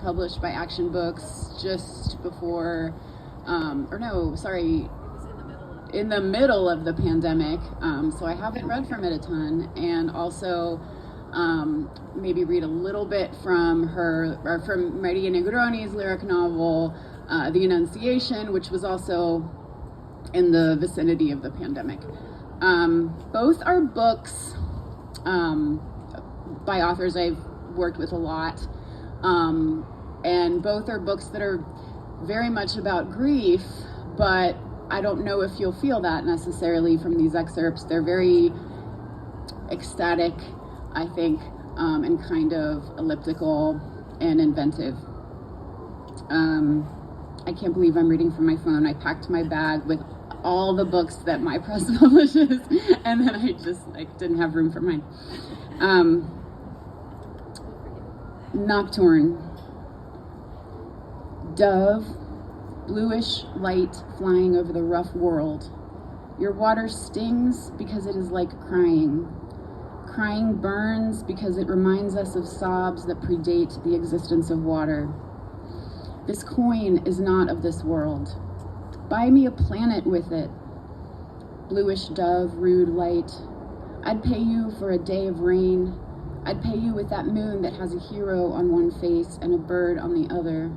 published by Action Books just before, in the middle of the pandemic. So I haven't read from it a ton, and also maybe read a little bit from Maria Negroni's lyric novel, The Annunciation, which was also in the vicinity of the pandemic. Both are books by authors I've worked with a lot, and both are books that are very much about grief, but I don't know if you'll feel that necessarily from these excerpts. They're very ecstatic, I think, and kind of elliptical and inventive. I can't believe I'm reading from my phone. I packed my bag with all the books that my press publishes, and then I just didn't have room for mine. Nocturne. Dove, bluish light flying over the rough world. Your water stings because it is like crying. Crying burns because it reminds us of sobs that predate the existence of water. This coin is not of this world. Buy me a planet with it. Bluish dove, rude light. I'd pay you for a day of rain. I'd pay you with that moon that has a hero on one face and a bird on the other.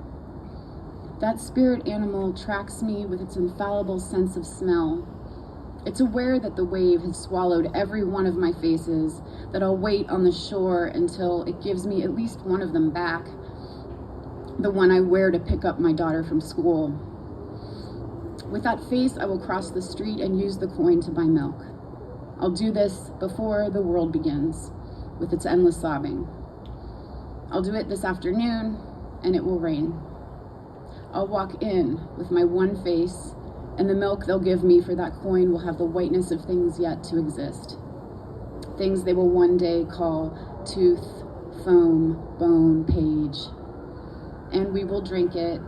That spirit animal tracks me with its infallible sense of smell. It's aware that the wave has swallowed every one of my faces, that I'll wait on the shore until it gives me at least one of them back, the one I wear to pick up my daughter from school. With that face, I will cross the street and use the coin to buy milk. I'll do this before the world begins, with its endless sobbing. I'll do it this afternoon, and it will rain. I'll walk in with my one face, and the milk they'll give me for that coin will have the whiteness of things yet to exist. Things they will one day call tooth, foam, bone, page. And we will drink it,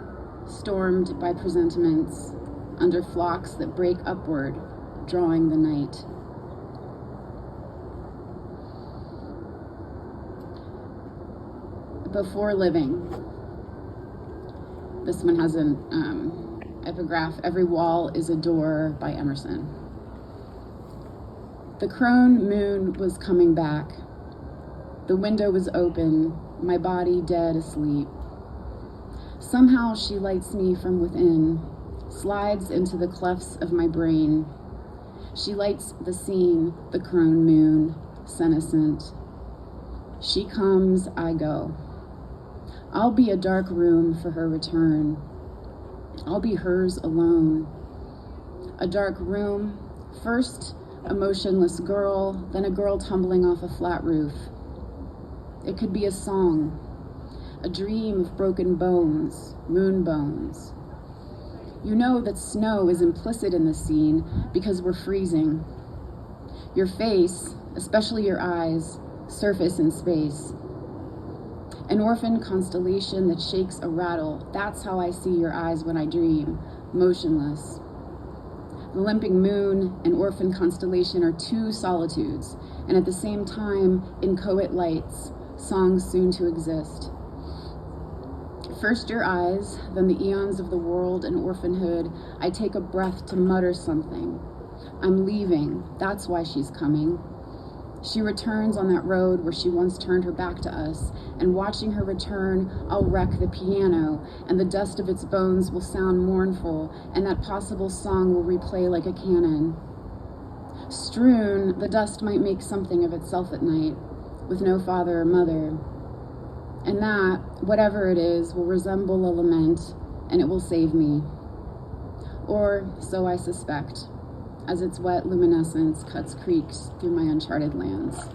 stormed by presentiments, under flocks that break upward, drawing the night. Before living. This one has an epigraph, "Every wall is a door" by Emerson. The crone moon was coming back. The window was open, my body dead asleep. Somehow she lights me from within, slides into the clefts of my brain. She lights the scene, the crone moon, senescent. She comes, I go. I'll be a dark room for her return. I'll be hers alone. A dark room, first a motionless girl, then a girl tumbling off a flat roof. It could be a song, a dream of broken bones, moon bones. You know that snow is implicit in the scene because we're freezing. Your face, especially your eyes, surface in space. An orphan constellation that shakes a rattle, that's how I see your eyes when I dream, motionless. The limping moon and orphan constellation are two solitudes, and at the same time, inchoate lights, songs soon to exist. First your eyes, then the eons of the world and orphanhood. I take a breath to mutter something. I'm leaving, that's why she's coming. She returns on that road where she once turned her back to us, and watching her return, I'll wreck the piano, and the dust of its bones will sound mournful, and that possible song will replay like a cannon. Strewn, the dust might make something of itself at night, with no father or mother. And that, whatever it is, will resemble a lament, and it will save me. Or so I suspect, as its wet luminescence cuts creeks through my uncharted lands.